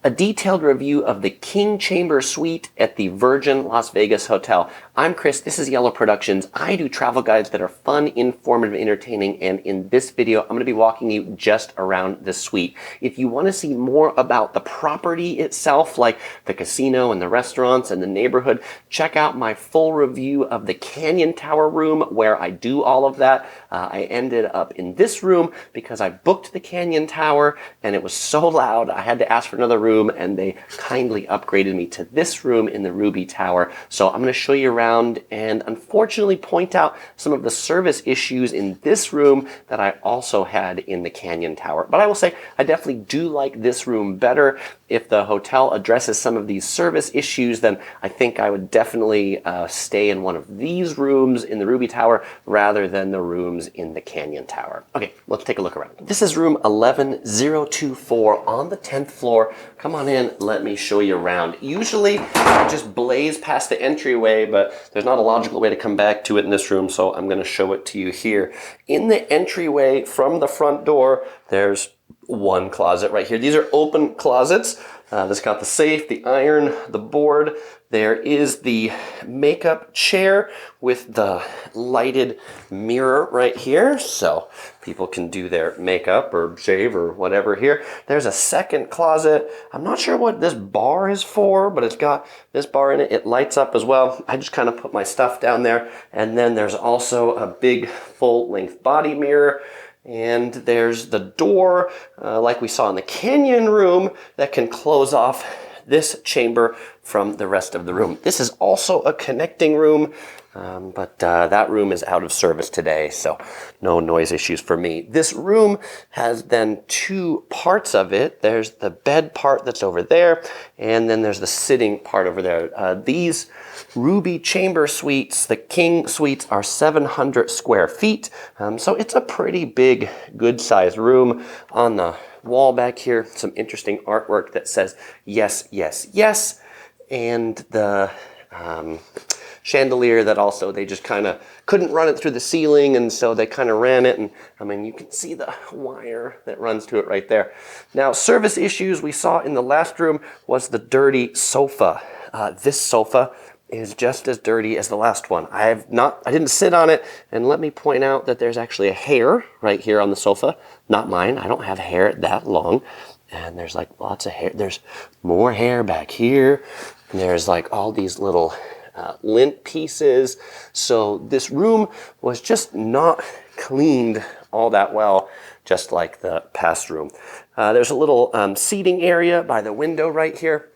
a detailed review of the King Chamber Suite at the Virgin Las Vegas Hotel. I'm Chris, this is Yellow Productions. I do travel guides that are fun, informative, entertaining, and in this video, I'm going to be walking you just around the suite. If you want to see more about the property itself, like the casino and the restaurants and the neighborhood, check out my full review of the Canyon Tower room where I do all of that. I ended up in this room because I booked the Canyon Tower and it was so loud I had to ask for another room, and they kindly upgraded me to this room in the Ruby Tower. So I'm going to show you around and unfortunately point out some of the service issues in this room that I also had in the Canyon Tower. But I will say I definitely do like this room better. If the hotel addresses some of these service issues, then I think I would definitely stay in one of these rooms in the Ruby Tower rather than the rooms in the Canyon Tower. Okay, let's take a look around. This is room 11024 on the 10th floor. Come on in, let me show you around. Usually I just blaze past the entryway, but there's not a logical way to come back to it in this room, so I'm going to show it to you here. In the entryway from the front door, there's one closet right here. These are open closets. This got the safe, the iron, the board. There is the makeup chair with the lighted mirror right here, so people can do their makeup or shave or whatever here. There's a second closet. I'm not sure what this bar is for, but it's got this bar in it. It lights up as well. I just kind of put my stuff down there. And then there's also a big full-length body mirror. And there's the door, like we saw in the Canyon room, that can close off this chamber from the rest of the room. This is also a connecting room, but that room is out of service today, so no noise issues for me. This room has then two parts of it. There's the bed part that's over there, and then there's the sitting part over there. These Ruby Chamber Suites, the King Suites, are 700 square feet, so it's a pretty big, good-sized room. On the wall back here, some interesting artwork that says yes, yes, yes, and the chandelier that also they just kind of couldn't run it through the ceiling, and so they kind of ran it, and I mean you can see the wire that runs to it right there. Now, service issues we saw in the last room was the dirty sofa. This sofa is just as dirty as the last one. I didn't sit on it, and let me point out that there's actually a hair right here on the sofa. Not mine, I don't have hair that long. And there's like lots of hair. There's more hair back here. And there's like all these little lint pieces. So this room was just not cleaned all that well, just like the past room. There's a little seating area by the window right here.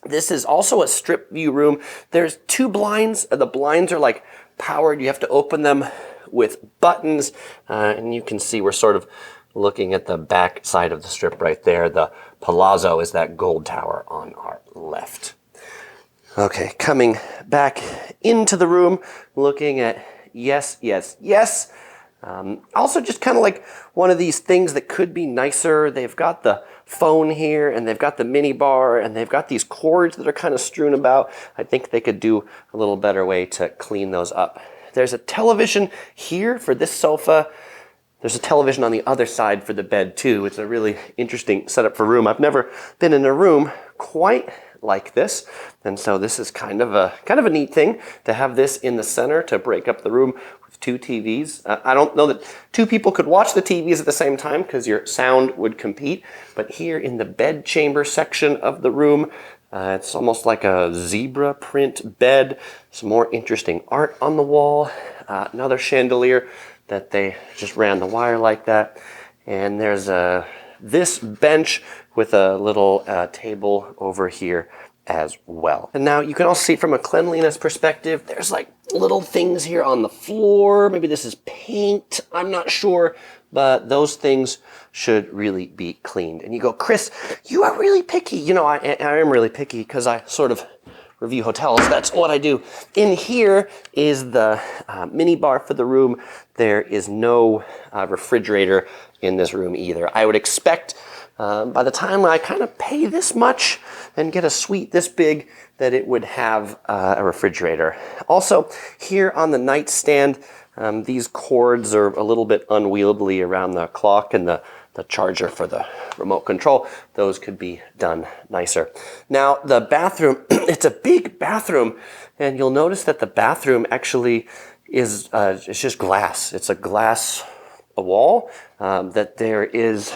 This is also a strip view room. There's two blinds. The blinds are like powered. You have to open them with buttons. And you can see we're sort of looking at the back side of the strip right there. The palazzo is that gold tower on our left. Okay, coming back into the room, looking at yes, yes, yes. Also just kind of like one of these things that could be nicer. They've got the phone here, and they've got the mini bar, and they've got these cords that are kind of strewn about. I think they could do a little better way to clean those up. There's a television here for this sofa. There's a television on the other side for the bed too. It's a really interesting setup for a room. I've never been in a room quite like this, and so this is kind of a neat thing to have this in the center to break up the room with two TVs. I don't know that two people could watch the TVs at the same time because your sound would compete, but here in the bed chamber section of the room, it's almost like a zebra print bed. Some more interesting art on the wall. Another chandelier that they just ran the wire like that. And there's this bench with a little table over here as well. And now you can also see from a cleanliness perspective, there's like little things here on the floor. Maybe this is paint, I'm not sure, but those things should really be cleaned. And you go, Chris, you are really picky. You know, I am really picky because I sort of review hotels. That's what I do. In here is the mini bar for the room. There is no refrigerator in this room either. I would expect by the time I kind of pay this much and get a suite this big that it would have a refrigerator. Also, here on the nightstand, these cords are a little bit unwieldy around the clock and the the charger for the remote control, those could be done nicer. Now the bathroom, it's a big bathroom, and you'll notice that the bathroom actually is it's just glass. It's a glass wall, that there is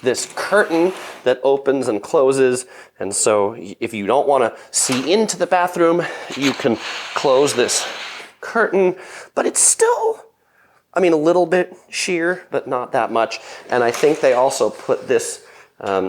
this curtain that opens and closes, and so if you don't want to see into the bathroom, you can close this curtain, but it's still, I mean, a little bit sheer, but not that much. And I think they also put this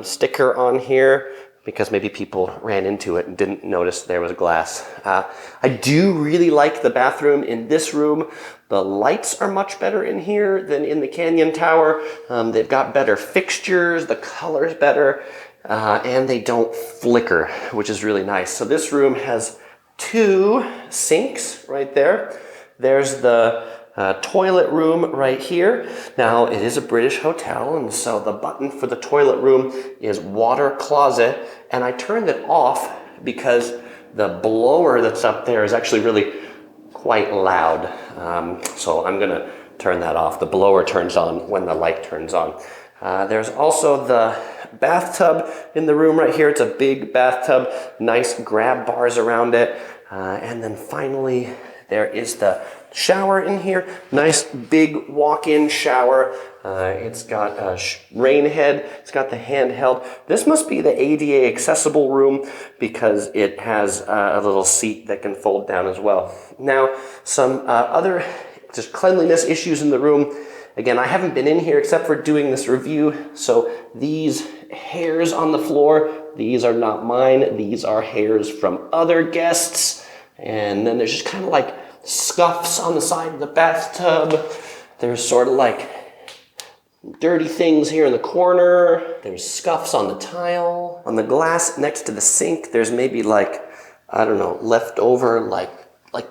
sticker on here because maybe people ran into it and didn't notice there was glass. I do really like the bathroom in this room. The lights are much better in here than in the Canyon Tower. They've got better fixtures, the color's better, and they don't flicker, which is really nice. So this room has 2 sinks right there. There's the toilet room right here. Now it is a British hotel, and so the button for the toilet room is water closet, and I turned it off because the blower that's up there is actually really quite loud. So I'm gonna turn that off. The blower turns on when the light turns on. There's also the bathtub in the room right here. It's a big bathtub, nice grab bars around it. And then finally, there is the shower in here. Nice big walk-in shower. It's got a rain head. It's got the handheld. This must be the ADA accessible room because it has a little seat that can fold down as well. Now, some other just cleanliness issues in the room. Again, I haven't been in here except for doing this review, so these hairs on the floor, these are not mine. These are hairs from other guests. And then there's just kind of like scuffs on the side of the bathtub. There's sort of like dirty things here in the corner. There's scuffs on the tile. On the glass next to the sink, there's maybe like, I don't know, leftover like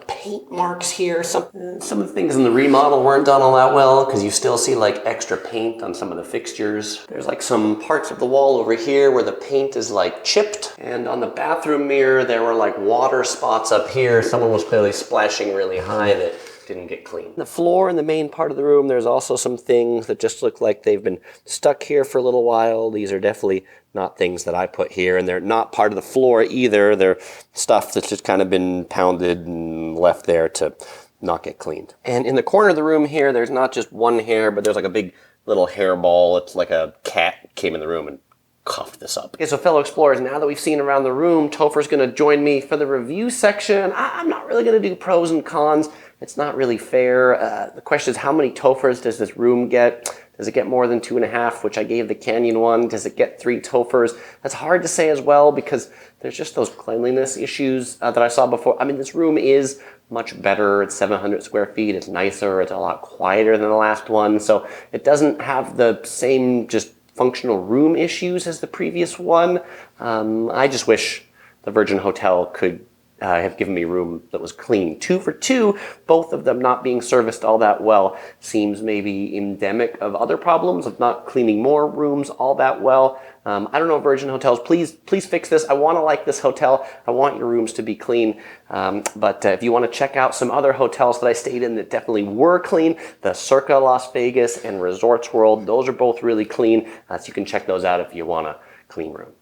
paint marks here. Some of the things in the remodel weren't done all that well because you still see like extra paint on some of the fixtures. There's like some parts of the wall over here where the paint is like chipped. And on the bathroom mirror, there were like water spots up here. Someone was clearly splashing really high that didn't get clean. The floor in the main part of the room, there's also some things that just look like they've been stuck here for a little while. These are definitely not things that I put here, and they're not part of the floor either. They're stuff that's just kind of been pounded and left there to not get cleaned. And in the corner of the room here, there's not just one hair, but there's like a big little hairball. It's like a cat came in the room and coughed this up. Okay, so fellow explorers, now that we've seen around the room, Topher's gonna join me for the review section. I'm not really gonna do pros and cons. It's not really fair. The question is, how many Tophers does this room get? Does it get more than 2.5, which I gave the Canyon one? Does it get 3 Tophers? That's hard to say as well because there's just those cleanliness issues that I saw before. I mean, this room is much better. It's 700 square feet. It's nicer. It's a lot quieter than the last one. So it doesn't have the same just functional room issues as the previous one. I just wish the Virgin Hotel could have given me room that was clean. 2 for 2, both of them not being serviced all that well seems maybe endemic of other problems of not cleaning more rooms all that well. I don't know, Virgin Hotels, please fix this. I want to like this hotel. I want your rooms to be clean. But if you want to check out some other hotels that I stayed in that definitely were clean, the Circa Las Vegas and Resorts World, those are both really clean. So you can check those out if you want a clean room.